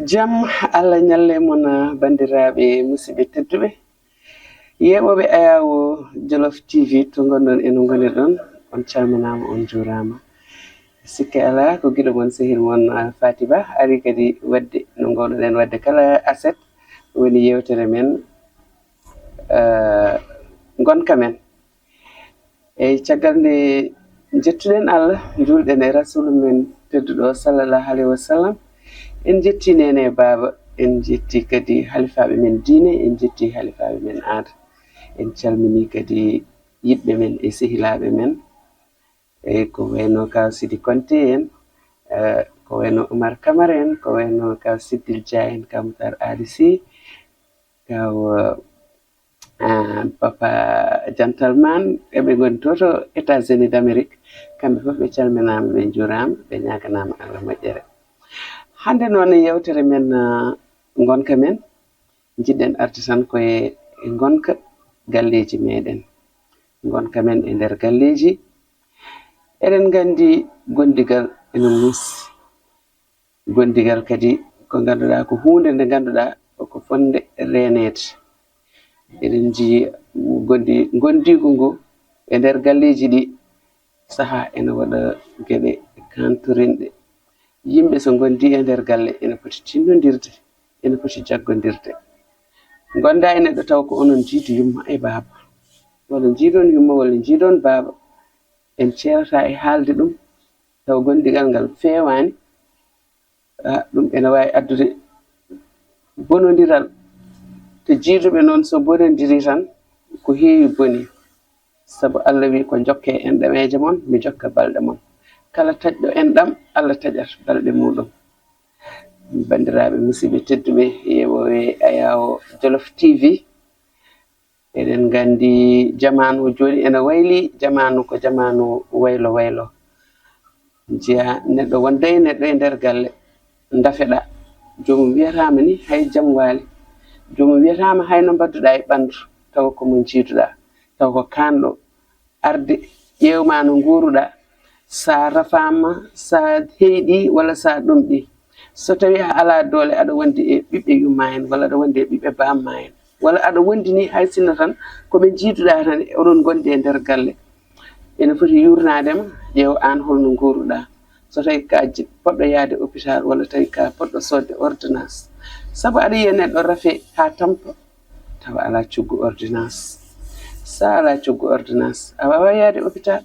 Jam Allah nyalle mon bandiraɓe musidɓe tedduɓe yeɓoɓe ayawo Jolof TV to gondon en ngoni don on calminama on jurama sikke ala ko gido mon sehil mon Fatiba ari kadi wadde no ngawɗen wadde kala aset woni yewtere men gonka men e caggal nde jettuɗen Allah julɗen e rasulu men tedduɗo sallallahu alaihi wasallam en jetti nene baba en jetti kadi halifaɓe men diine en jetti halifaɓe men aada en calmini kadi yibɓe men e sehilaɓe men e ko wayno Kaw Sidi Konte en ko wayno Omar Camara en ko wayno Kaw Sidil Dia en Kaw Moutar Ali Sy Kaw Papa Gentleman eɓe goni to États-Unis d'Amérique kamɓe fof ɓe calminama ɓe jurama ɓe ñaganama Allah moƴƴere hande noon yewtere men gonka men jidden arti tan koye gonka galleji meɗen gonka men e nder galleji eɗen gandi gondigal ene musi gondigal kadi ko ganduɗa ko hunde nde ganduɗa ko fonde renede eɗen ji gondigo ngo e nder galleji ɗi saha ene waɗa gueɗe kantorinɗe yimɓe so gondi e nder galle ene poti tinnodirde ene poti jaggodirde gonda e neɗɗo taw ko onon jiidu yumma e baba walla jiidon yumma walla jiidon baba en ceerata e haalde ɗum taw gondigal ngal fewani ɗum ene wawi addude bonodiral to jiiduɓe noon so bonodiri tan ko heewi boni sabu Allah wi ko jokke enɗameje mon mi jokka balɗe mon kala taƴɗo enɗam Allah taƴat balɗe muɗum bandiraɓe musidɓe tedduɓe yewoɓe ayawo Jolof TV eɗen gandi jamanu joni ene wayli jamanu ko jamanu waylo waylo jiya neɗɗo wonday neɗɗo e nder galle dafeɗa jomum wiyatama ni hay jam waali jomum wiyatama hayno badduɗa e ɓandu taw ko mo jiiduɗa taw ko kanɗo arde ƴewma no nguruɗa sa rafama sa heyɗi walla sa ɗumɗi so tawi a ala doole aɗa wondi e ɓiɓɓe yumma en walla aɗa wondi e ɓiɓɓe bamma en walla aɗa wondi ni hay sinno tan koɓe jiiduɗa tan oɗon gondi e nder galle ene foti yurnadema ƴeew an holno nguruɗa so tawi ka poɗɗo yaade hôpital walla tawi ka poɗɗo sodde ordonnance sabu aɗa yiya neɗɗo rafe ha tampa tawa ala coggu ordonnance sa ala coggu ordonnance a wawa yaade hôpital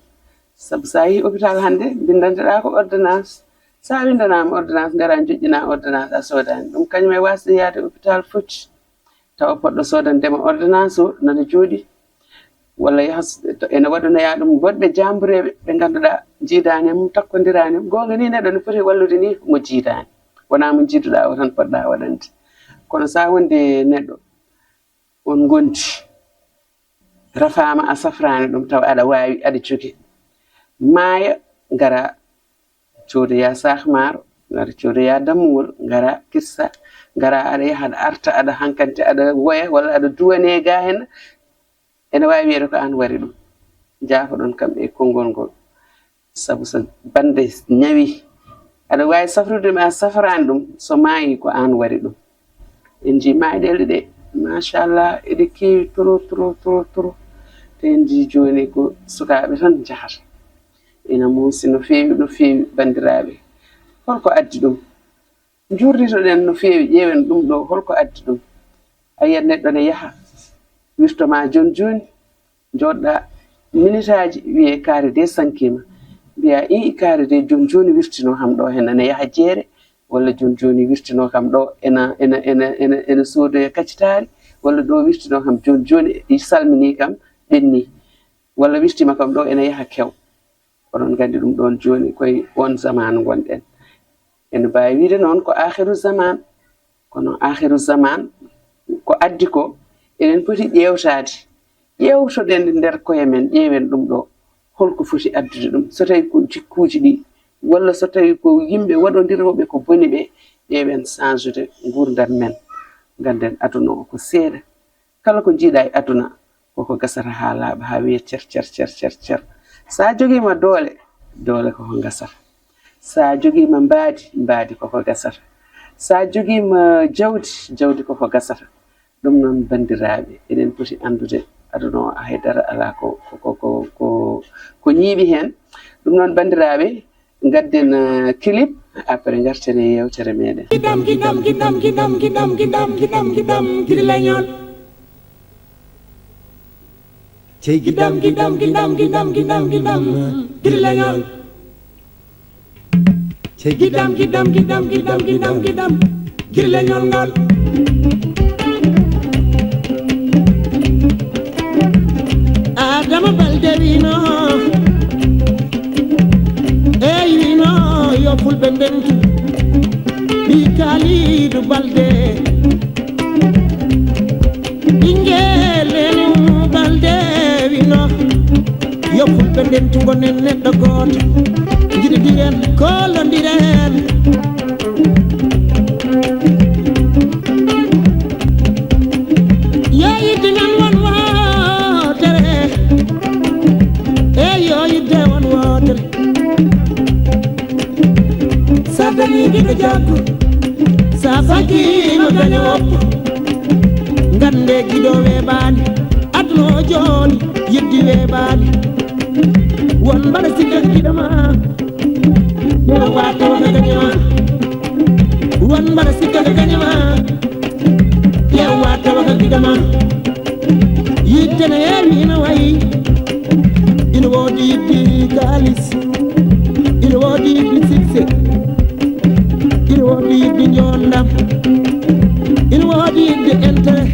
sabu sa yi hôpital hande bindanteɗa ko ordonnance sa windanama ordonnance gara joƴƴina ordonnance a sodani ɗum kañum e wasde yaade hôpital foti tawa poɗɗo sodandema ordonnance o nana jooɗi walla ene waɗanoya ɗum goɗɓe jambureɓe ɓe ganduɗa jiidani mum takkodirani gonga ni neɗɗo ne foti wallude ni mo jiidani wona mo jiiduɗa o tan poɗɗa waɗande kono sa wonde neɗɗo on gondi rafama a safrani ɗum tawa aɗa wawi aɗa jogui maaya gara codoya sahmaro gara codoya dammuwol gara kissa gara aɗa yaha aɗa arta aɗa hankante aɗa woya walla aɗa duwane ga hen ene wawi wiyede ko an wari ɗum jaafa ɗon kamɓe e konngol ngol sabu so bande ñawi aɗa wawi safrude ɗum a safrani ɗum so maayi ko an wari ɗum en ji mayɗele ɗe machallah eɗe kewi trop te en ji joni ko sukaɓe tan jahata ina muusi no fewi bandiraɓe holko addi ɗum jurditoɗen no fewi ƴeewen ɗum ɗo holko addi ɗum a yiyat neɗɗo ne yaha wirtoma joni joɗɗa minute aji wiye kaari de sankima mbiya i kaari de joni wirtino kam ɗo hen ene yaha jeere walla joni wirtino kam ɗo ene soodoya kaccitari walla ɗo wirtino kam joni salmini kam ɓenni walla wirtima kam ɗo ene yaha kew oɗon gandi ɗum ɗon joni koye on zamanu gonɗen ene mbawi wiide noon ko akhiru zaman kono akhiru zaman ko addi ko eɗen poti ƴewtade ƴewtoɗen nder koye men ƴeewen ɗum ɗo holko foti addude ɗum so tawi ko jikkuji ɗi walla so tawi ko yimɓe waɗodiroɓe ko boni ɓe ƴeewen change gurdam men ganden aduna o ko seeɗa kala ko jiiɗa e aduna koko gasata ha laaɓa ha wiye cer sa joguima doole koko gasata sa joguima mbaadi koko gasata sa jogiima jawdi koko gasata ɗum noon bandiraɓe eɗen poti andude aduna o haydara ala ko ñiiɓi hen ɗum noon bandiraɓe gadden clip après garten e yewtere meɗen gidam giri leñol cey gidam giri leñol cey gidam giri leñol ngal Adama Balde wino wino yo fulɓe ndentu ɓi Kalidou Balde ɓinguelenu Balde wino yo fulɓe ndentu gonen neɗɗo goto jiɗidiren kollodiren yoyidde nan won wotere yoyidde won wotere sa dañi giɗo jaggu sa fakima daña woppo gande giɗo weɓani aduna o joni yeddi weɓani won mbaɗa sikka giɗoma yo watawa ka gañama won mbaɗa sikka ka gañama yo watawa ka giɗoma yiddene heewi ina wayi ina woodi yiddi kalis ina woodi yiddi succès ina woodi yiddi jondam ina woodi yiddi intérêt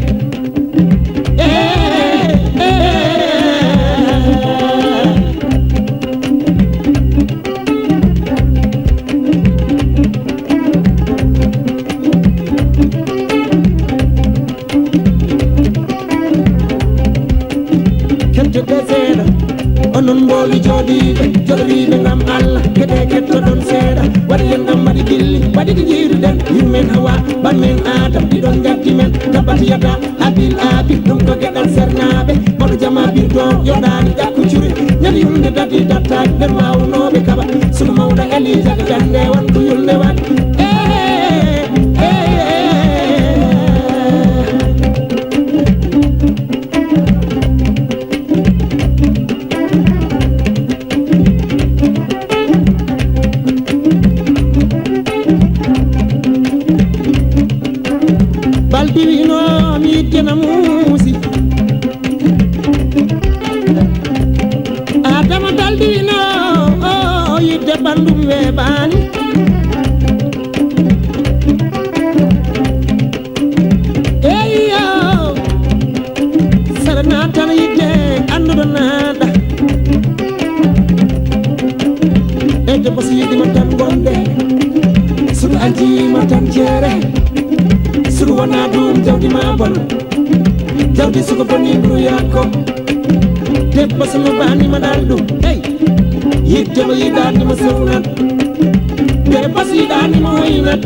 onon mboli jooɗiɓe joloriɓe gam Allah gueɗe kettoɗon seeɗa waɗi en gam waɗi gilli waɗi ko jiiruɗen yummen Hawa banmen Adam ɗiɗon gaddi men tabbatiyata abil abi ɗum ko gueɗal sernaɓe moɗo jama birdo yoɗani ƴakku curi ñande yumde dadi dattaji nder wawnoɓe kaɓa suno mawɗo eli jaga gande wonko yulde waɗi Adama Baldino yidde bandum weɓani eyo saɗa natana yidde anduɗo naɗa e debbo so yiɗima tan gonde suɗo ajima tan jeere suɗo wona ɗum jawdi ma bon jawdi suko boni ɓuruyakko debbo sono banima ɗal ɗum hey yiddemo yiɗanimo sewnat debbo so yiɗanimo hoynat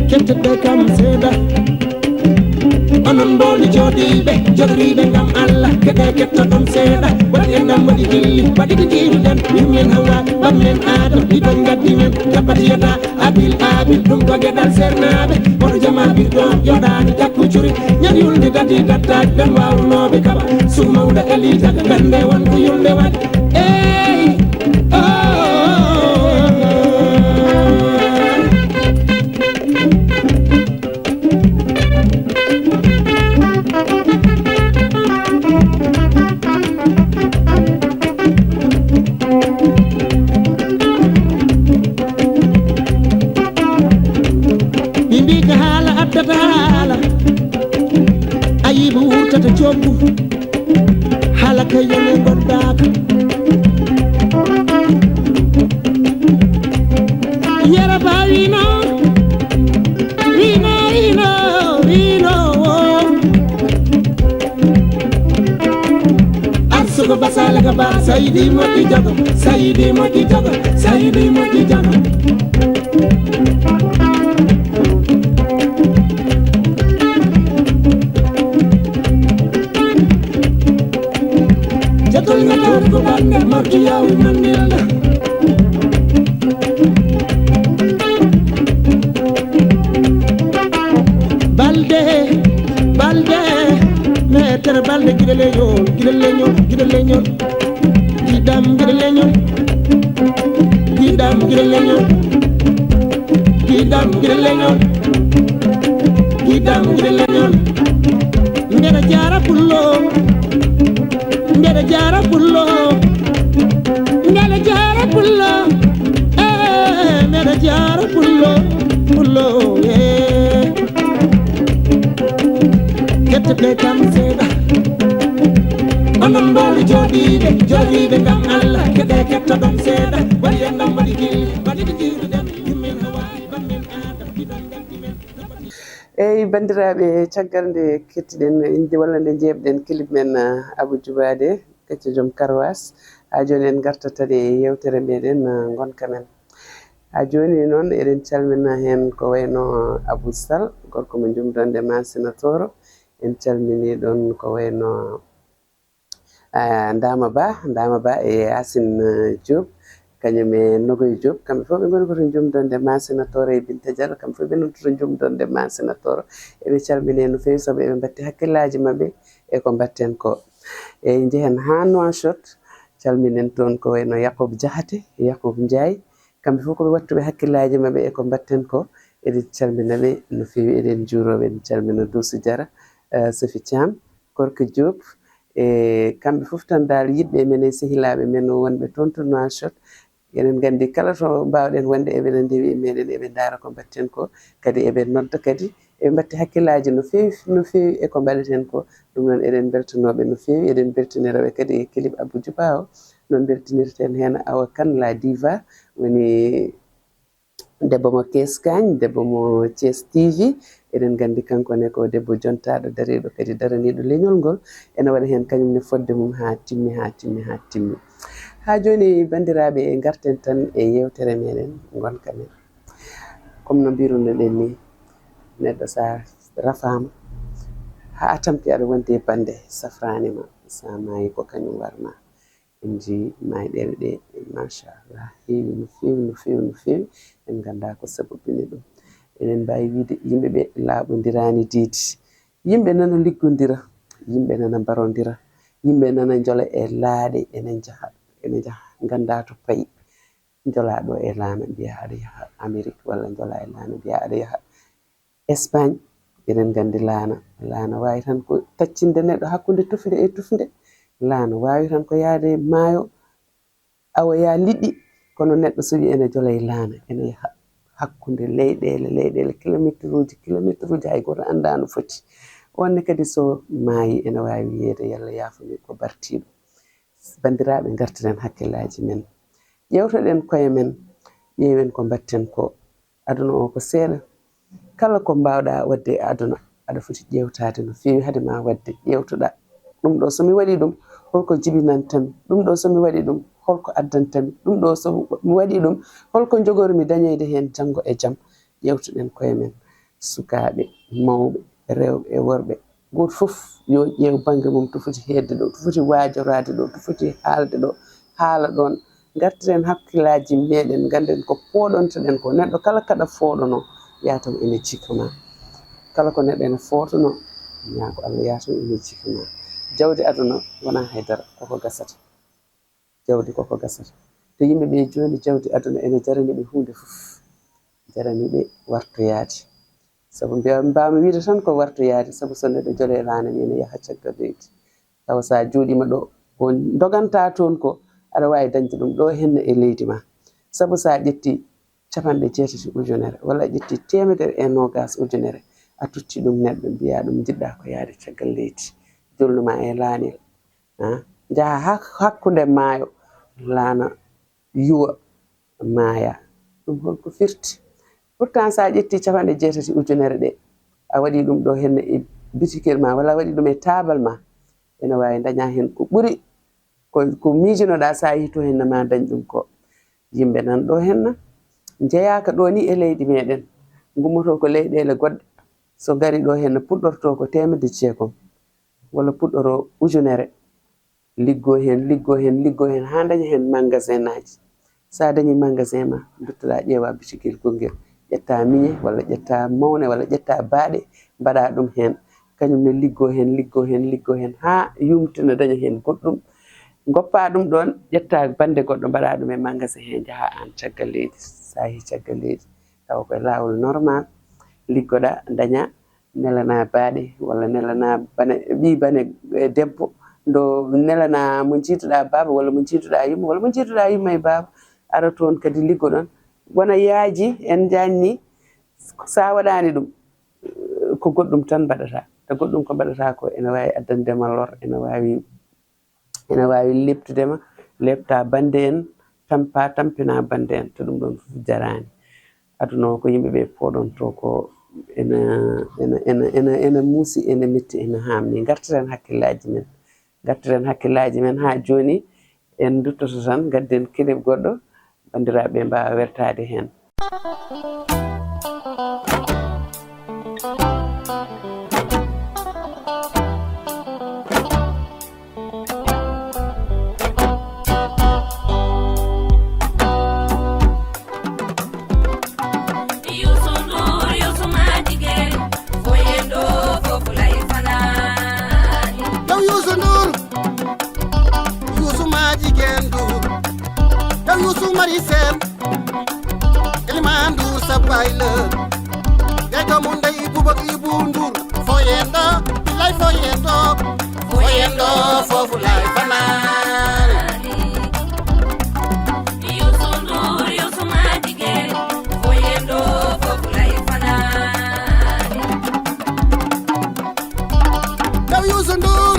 ketteɗe kam seeɗa onon mboli jooɗiɓe jogoriɓe gam Allah gueɗe kettoɗon seeɗa waɗi en gam waɗi gilli waɗi ko jiiruɗen yummen Hawa banmen Adam ɗiɗon gaddi men tabbatiyata abil ɗum ko gueɗal sernaɓe moɗo jama birɗo yoɗani ƴakku curi ñande yulde dadi dattaji ɓen wawnoɓe kaɓa suku mawɗo eli jaga gande wonko yulde waɗi ayiba wurtata coggu haala kayyone goddaka yera ba wino arsugo basalaga ba sayidi moƴƴi jago sayidi moƴƴi jago balde gidal leñol gidal leñol gidam gidal leñol gidam gidal leñol gidam gidal leñol gidam gidal leñol ngera jara pullo ngera jara pullo ngera jara pullo ngera jara pullo kette kam seda onon mboli jodiɓe ngam Allah kede ketta ɗon seeɗa waɗi en ɗam waɗi jiiruɗen yimmin hawawi bammin adam ɗiɗon gandimen eyyi bandiraɓe caggal nde kettiɗen inde walla nde jeeɓɗen clip men Abou Djoubade kecco joom Karawas ha joni en gartatade yewtere meɗen gonka men ha joni noon eɗen calmina hen ko wayno Abou Sall gorko mo jumdonde Masina Toro en calmini ɗon ko wayno Ndama Ba e Yacine Diop kañum e Nogoy Diop kamɓe fof ɓe goni koto jumdonde Masina Toro e Binta Diallo kamɓe fof ɓe nodduto jumdonde Masina Toro eɓe calmini no fewi saabu eɓe batti hakkillaji mabɓe e ko batten ko e jehen ha Nouakchott calminen toon ko wayno Yacoub Diakhaté Yacoub Ndiaye kamɓe fof koɓe wattuɓe hakkillaji mabɓe e ko batten ko eɗen calminaɓe no fewi eɗen juuroɓe en calmina Doussou Diara Sophie Thiam Korka Diop e kamɓe fof tan dal yiɗɓe men e sehilaɓe men wonɓe toon to Nouakchott enen gandi kala to mbawɗen wonde eɓene ndewi e meɗen eɓe daara ko batten ko kadi eɓe nodda kadi eɓe batti hakkillaji no fewi e ko mbaɗeten ko ɗum noon eɗen beltanoɓe no fewi eɗen beltiniraɓe kadi e clip Abou Djouba o noon beltinirten hen Awa Kane la diva woni debbo mo Keskagne debbo mo Thiès TV eɗen gandi kankone ko debbo jontaɗo dariɗo kadi daraniɗo leñol ngol ene waɗa hen kañumne fodde mum ha timmi ha joni bandiraɓe garten tan e yewtere meɗen gonka men comme no mbirunoɗen ni neɗɗo sa rafama ha a tampi aɗa wonde e bande safranima sa maayi ko kañum warma en ji mayɗele ɗe machallah heewi no fewi en ganda ko sabobini ɗum eɗen mbawi wiide yimɓeɓe laaɓodirani diidi yimɓe nana liggodira yimɓe nana barodira yimɓe nana joola e laaɗe ene jaaha ganda to payi jolaɗo e laana mbiya aɗa yaaha Amérique walla jola e laana mbiya aɗa yaaha Espagne eɗen gandi laana wawi tan ko taccinde neɗɗo hakkude tufde e tufde laana wawi tan ko yaade maayo awa ya liɗɗi kono neɗɗo so wi ene jola e laana ene yaaha hakkude leyɗele kilométre uji hay goto anda no foti onne kadi so maayi ene wawi wiyeede yalla yaafumi ko bartiɗo bandiraɓe gartiren hakkillaji men ƴewtoɗen koye men ƴeewen ko batten ko aduna o ko seeɗa kala ko mbawɗa wadde e aduna aɗa foti ƴewtade no fewi haade ma wadde ƴewtuɗa ɗum ɗo somi waɗi ɗum holko jibinantami ɗum ɗo somi waɗi ɗum holko addantami ɗum ɗo so mi waɗi ɗum holko jogormi dañoyde hen janggo e jaam ƴewtuɗen koye men sukaɓe mawɓe rewɓe e worɓe goto fof yo ƴeew banggue mum to foti hedde ɗo to foti wajorade ɗo to foti haalde ɗo haala ɗon gartiren hakkillaji meɗen ganden ko poɗontoɗen ko neɗɗo kala kaɗa fooɗono yataw ene cikama kala ko neɗɗo ene footono ñaako Allah yataw ene cikama jawdi aduna wona haydara koko gasata jawdi koko gasata to yimɓeɓe joni jawdi aduna ene jaraniɓe hunde fof jaraniɓe wartoyade saabu mbawmi wiide tan ko wartoyade saabu so neɗɗo joole laana ni ene yaaha caggal leydi tawa sa jooɗima ɗo ko doganta toon ko aɗa wawi dañde ɗum ɗo henna e leydi ma saabu sa ƴetti 80 ujunere walla a ƴetti 120 ujunere a tutti ɗum neɗɗo mbiya ɗum jiɗɗa ko yaade caggal leydi jolnuma e laanel jaaha hakkude maayo laana yuwa maaya ɗum holko firti pourtant sa ƴetti 80 ujunere ɗe a waɗi ɗum ɗo henna e bitikel ma walla a waɗi ɗum e taabal ma ene wawi daña hen ko ɓuuri ko miijinoɗa sa yehi to henna ma dañ ɗum ko yimɓe nan ɗo henna jeeyaka ɗo ni e leydi meɗen gummoto ko leyɗele goɗɗe so gari ɗo henna puɗɗorto ko 100 walla puɗɗoro ujunere liggo hen ha daña hen magasin aji sa dañi magasin ma duttoɗa ƴeewa bitigel gongel ƴetta miñe walla ƴetta mawne walla ƴetta baaɗe mbaɗa ɗum hen kañum ne liggo hen ha yumtina daña hen goɗɗum goppa ɗum ɗon ƴetta bande goɗɗo mbaɗa ɗum e magasin he jaha an caggal leydi sa yeehi caggal leydi tawa koye lawol normal liggoɗa daña nelana baaɗe walla nelana ɓi bane debbo ndo nelana mo jiituɗa baba walla mo jiituɗa yumma walla mo jiituɗa yumma e baba ara toon kadi liggo ɗon wona yaaji en janni sa waɗani ɗum ko goɗɗum tan mbaɗata te goɗɗum ko mbaɗata ko ene wawi addandema lor ene wawi leptudema lepta bande en tampina bande en to ɗum ɗon fof jarani aduna ko yimɓeɓe poɗon to ko ene muusi ene metti ene hamni gartiren hakkillaji men ha joni en duttoto tan gadden kilib goɗɗo bandiraɓe mbawa wertade hen. Maricel, Eliman Ndour sa baay la yaay doomu ndey Bouba Ibou Ndour foyendo bilay foyendo foofu lay fanaan Youssou Ndour Youssou ma jigéen foyendo foofu lay fanaan yow Youssou Ndour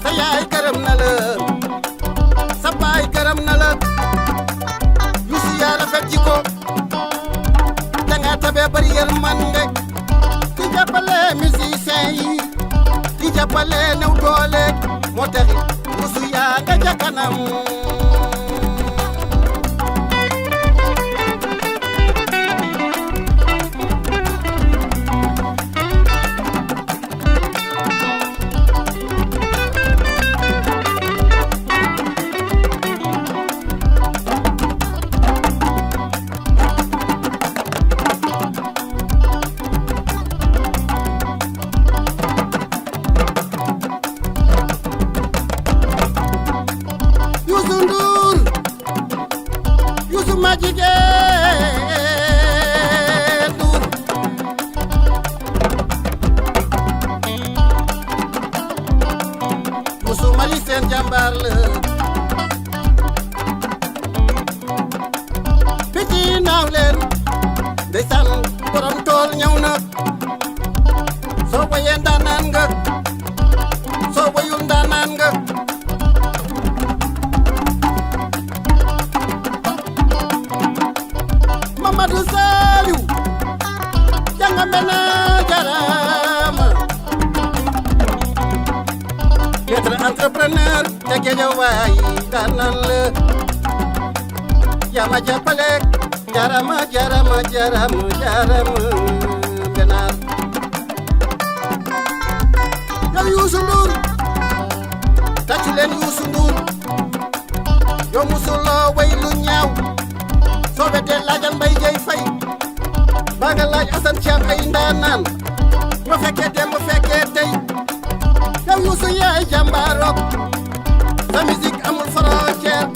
sa yaay gërëm na la sa baay gërëm na la rafet jiko danga tabe bari yërmande di jàppale musicien yi di jàppale new doole moo taxit Youssou yaa nga ca kanam entrepreneur te Guédiawaye daanaan la yaa ma jàppale jarama benar yow Youssou Ndour tàccu leen Youssou Ndour yow musuloo way lu ñaaw soo weddee laajal Mbaye Dieye Faye baa nga laaj Assane Thiam ay ndaanaan ñoo fekkee dem mu fekkee tey yow Youssou yaay jàmbaarok sa musique amul frontière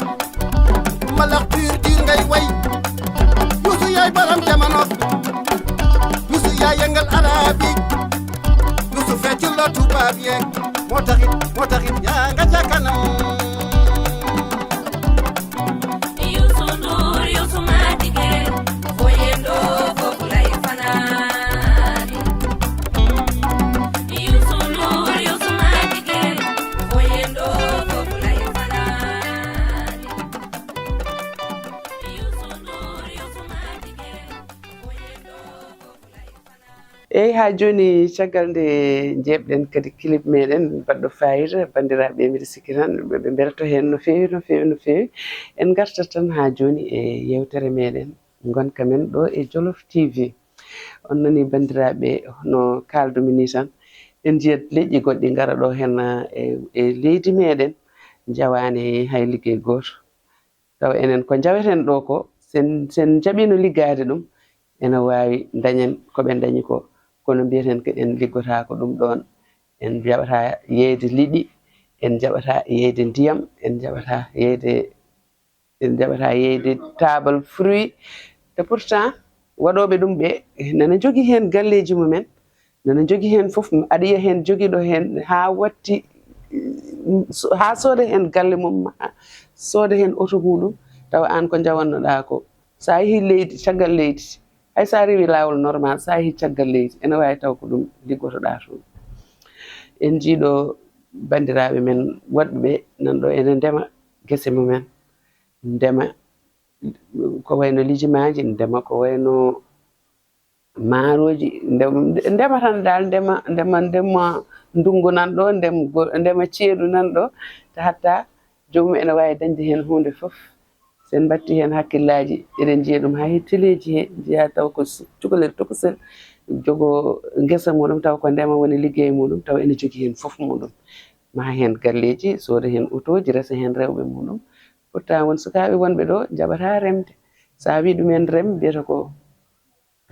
mbalax pur dir ngay way Youssou yaay baram jamono Youssou yaay yëngal arabi Youssou feccu la tubaab yeeg moo taxit yaa nga ca kanam Youssou Ndour Youssou ma jigéen foyendo foofu lay fanaan Youssou Ndour Youssou ma jigéen foyendo foofu lay fanaan Youssou Ndour Youssou ma jigéen foyendo foofu lay fanaan eyi ha joni caggal nde jebɗen kadi clip meɗen baɗɗo fayida bandiraɓe mbiɗa sikki tan ɓe belto hen no fewi en gartat tan ha joni e yewtere meɗen gonka men ɗo e Jollof TV on nani bandiraɓe no kaldumi ni tan en jiyat leƴƴi goɗɗi gara ɗo hen e leydi meɗen jawani hay liggey goto taw enen ko jaweten ɗo ko sen jaɓino liggade ɗum ene wawi dañen koɓe dañi ko kono mbiyeten ko en liggota ko ɗum ɗon en jaɓata yeyde liɗi en jaɓata yeyde ndiyam en jaɓata yeyde table fruit te pourtant waɗoɓe ɗum ɓe nana jogii hen galleji mumen nana jogii hen fof aɗa yiya hen jogiiɗo hen ha watti ha sooda hen galle mum sooda hen auto muɗum tawa an ko jawannoɗa ko sa yeehi leydi caggal leydi hay sa rewi lawol normal sa yeehi caggal leydi ene wawi taw ko ɗum liggotoɗa toon en jiiɗo bandiraɓe men woɗɓe nanɗo ene ndema gese mumen ndema ko wayno lijimaji ndema ko wayno maaroji ndema tan dal ndema ndungu nanɗo ndema ceeɗu nanɗo te hatta jomum ene wawi dañde hen hunde foof sen batti hen hakkillaji eɗen jiiya ɗum ha hettileji he jiya taw ko cukalel tokosel jogo gesa muɗum taw ko ndema woni liggey muɗum taw ene jogui hen foof muɗum ma hen galleji sooda hen autoji resa hen rewɓe muɗum pourtant won sukaɓe wonɓe ɗo jaɓata remde sa wi ɗumen rem mbiyata ko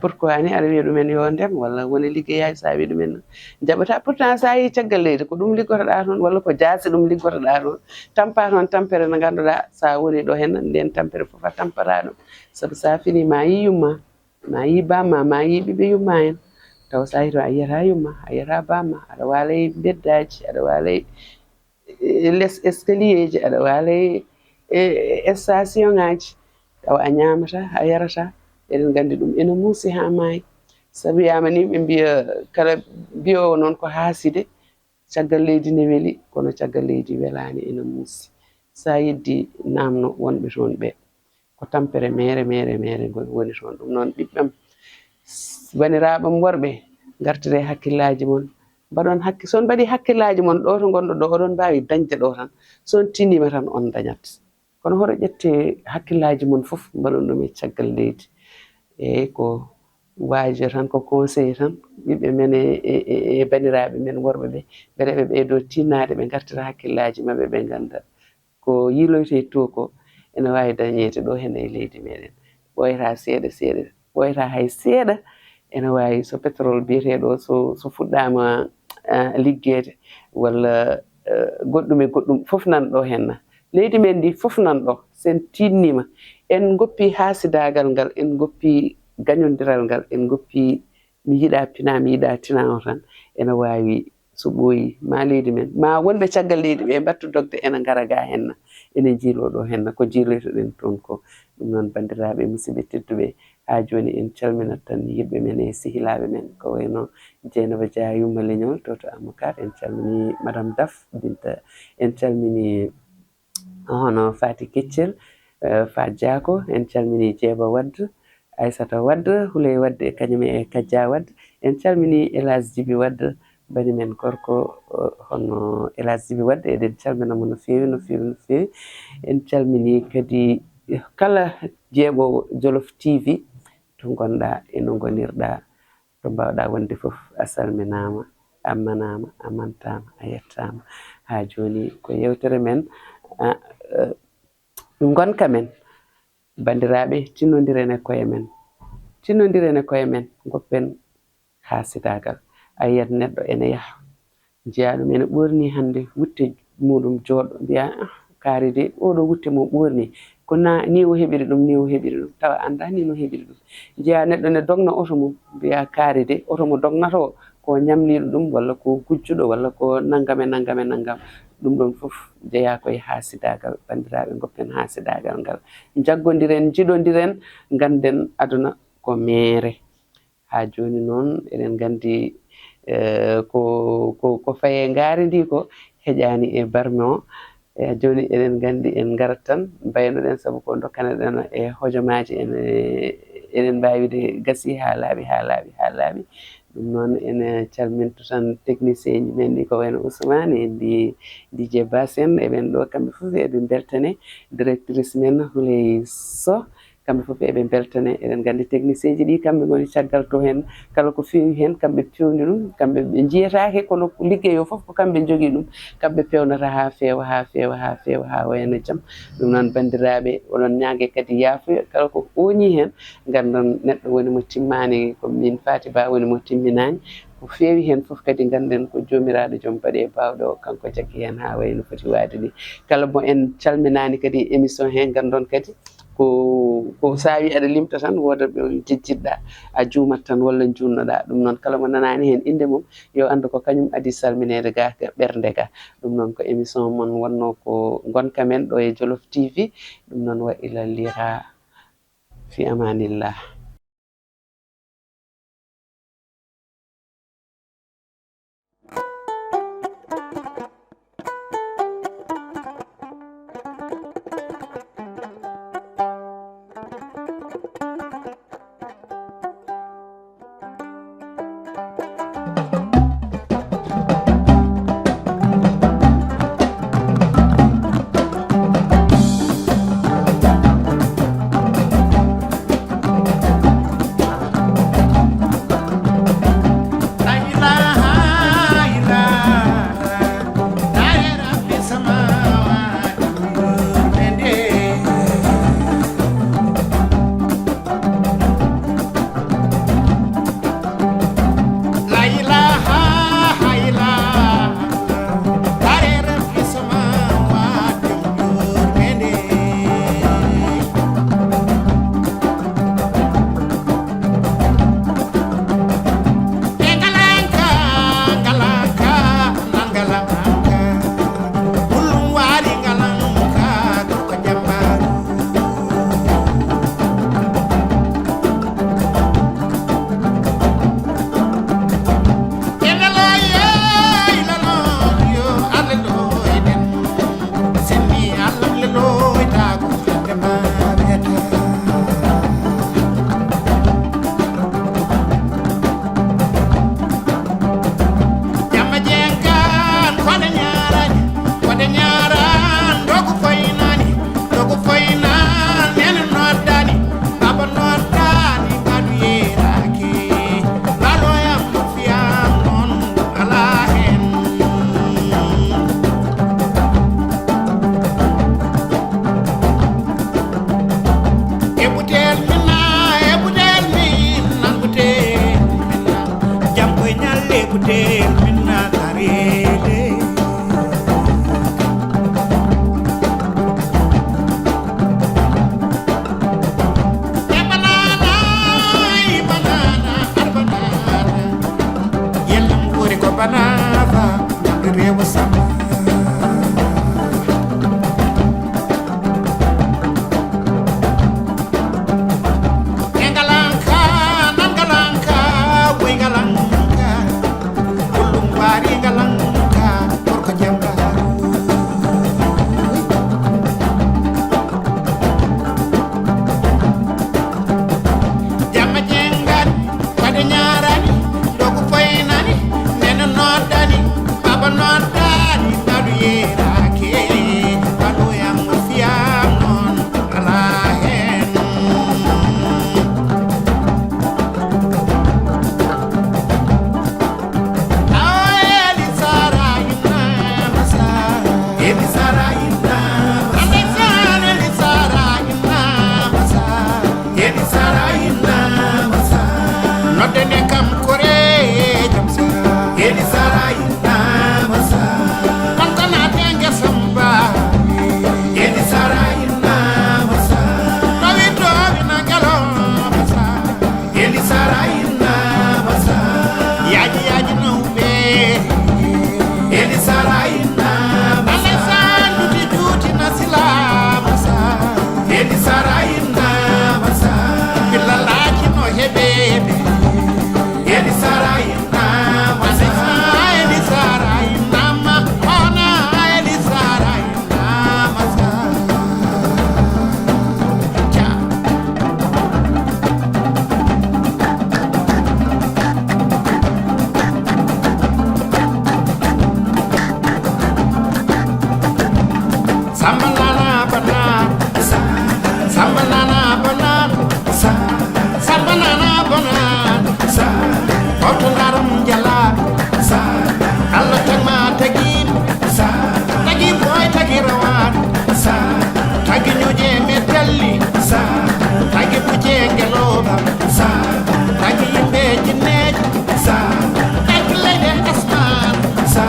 pourquoi ni aɗa wiya ɗumen yo ndem walla woni liggeyaji sa wi ɗumen jaɓata pourtant sa yi caggal leydi ko ɗum liggotoɗa toon walla ko jaasi ɗum liggotoɗa toon tampa toon tampere nde ganduɗa sa woni ɗo hen nden tampere foof a tampata ɗum saabu sa fini ma yi yumma ma yi bamma ma yi ɓiɓe yumma hen taw sa yi to a yiyata yumma a yiyata bamma aɗa walay beddaji aɗa walay less escalier ji aɗa walay station ngaji taw a ñamata a yarata eɗen gandi ɗum ene muusi ha maayi sabu wiyama ni ɓe mbiya kala mbiyowo noon ko haaside caggal leydi ne weeli kono caggal leydi welani ene muusi sa yeddi namno wonɓe toon ɓe ko tampere mere woni toon ɗum noon ɓiɓɓam baniraɓam worɓe gartire hakkillaji mon mbaɗon son mbaɗi hakkillaji mon ɗo to gonɗo ɗo oɗon mbawi dañde ɗo tan son tinima tan on dañat kono hoto ƴette hakkillaji mon foof mbaɗon ɗum e caggal leydi eyyi ko waajo tan ko conseil tan ɓiɓɓe men e baniraɓe men worɓe ɓe beele ɓe ɓeydo tinnade ɓe gartira hakkillaji mabɓe ɓe ganda ko yiloyte to ko ene wawi dañede ɗo hen e leydi meɗen ɓoyata seeɗa seeɗa ɓoyata hay seeɗa ene wawi so pétrole biyeteɗo so fuɗɗama liggede walla goɗɗum e goɗɗum foof nan ɗo henna leydi men ndi foof nan ɗo sen tinnima en goppi haasidagal ngal en goppi gañodiral ngal en goppi mi yiɗa pina mi yiɗa tinano tan ene wawi so ɓooyi ma leydi men ma wonɓe caggal leydi ɓe mbattu dogde ene gara ga henna ene jiilo ɗo henna ko jiiloytoɗen toon ko ɗum noon bandiraɓe musidɓe tedduɓe ha joni en calminat tan yimɓe men e sehilaɓe men ko wayno Dieynaba Dia Yumma Leñol to Amakar en calmini madame Daf Binta en calmini hono Fati Keccel Fat Diako en calmini Dieaba Wadde Aissata Wadde Houleye Wadde kañum e Kadja Wadde en calmini Elhadji Djiby Wadde bani men gorko hono Elhadji Djiby Wadde eɗen calminamo no fewi no fewi no fewi en calmini kadi kala jeeɓowo Jolof TV to gonɗa eno gonirɗa to mbawɗa wonde foof a salminama a manama a mantama a yettama ha joni ko yewtere men gonka men bandiraɓe tinnodiren e koye men goppen haasidagal a yiyat neɗɗo ene yaaha jeeya ɗum ene ɓorni hande wutte muɗum jooɗo mbiya kaari de oɗo wutte mo ɓorni ko ni o heɓiri ɗum tawa anda ni no heɓiri ɗum jeeya neɗɗo ne dogna auto mum mbiya kaari de auto mo dognato ko ñamliɗo ɗum walla ko gujjuɗo walla ko naggam ɗum ɗon fof jeeya koye haasidagal bandiraɓe goppen haasidagal ngal jaggodiren jiɗodiren ganden aduna ko mere ha joni noon eɗen gandi ko faye ngaari ndi ko heƴani e barme o joni eɗen gandi en garat tan mbaynoɗen saabu ko dokkaneɗen e hojomaji eɗen mbawide gasi ha laaɓi ɗum noon ene calminto tan technicien ji men ɗi ko wayno Ousmane en ndi DJ Bass en eɓen ɗo kamɓe fof eɓe beltane directrice men Houleye Sow kamɓe fof eɓe beltane eɗen gandi technicien ji ɗi kamɓe goni caggal to hen kala ko fewi hen kamɓe pewni ɗum kamɓe ɓe jiyatake kono ligguey o foof ko kamɓe jogui ɗum kamɓe pewnata ha feewa ha feewa ha feewa ha wayno jaam ɗum noon bandiraɓe oɗon ñaague kadi yaafuya kala ko ooñi hen gandon neɗɗo woni mo timmani ko min Faty Ba woni mo timminani ko feewi hen foof kadi ganden ko jomiraɗo joom baɗe bawɗo o kanko jaggi hen ha wayno foti wade ni kala mo en calminani kadi émission he gandon kadi ko sa wi aɗa limta tan woda ɓe jejjitɗa a juumat tan walla junnoɗa ɗum noon kala mo nanani hen inde mum yo andu ko kañum adi salminede ga ɓernde ga ɗum noon ko émission mon wonno ko gonka men ɗo e Jolof TV ɗum noon wa ilallira fi amanillah. sa oto ngaram jala sa Allah tagma tagin sa tagi boy tagi rawan sa tagi ñuje metalli sa tagi buje geloba sa tagi yimbe jinnej sa tagi lede asman sa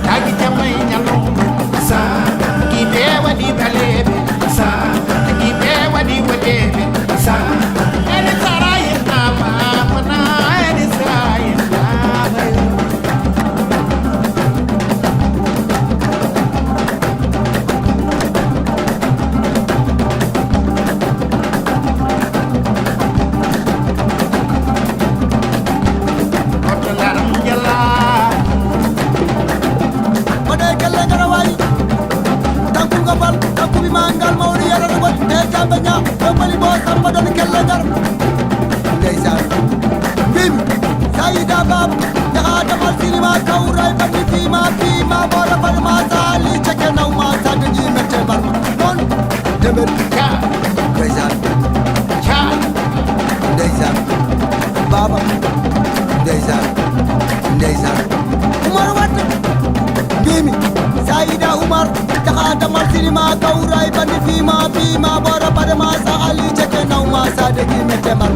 tagi jamay ñalum sa ki be wadi balebe sa ki be wadi wadebe sa ene sarayin na mana ene sarayin na mangal mawri yara no wat e jambanya do mali bo samba don kella dar ndeysan bim sayida bab da ada mal sinima kawray bani fi ma bora par ma sali cheke naw ma tag ji mette bar non debel cha ndeysan cha ndeysan baba ndeysan umar wat bimi sayida umar da mal sinima kawray bani fi ma bora par ma sali cheke naw ma tag ji mette bar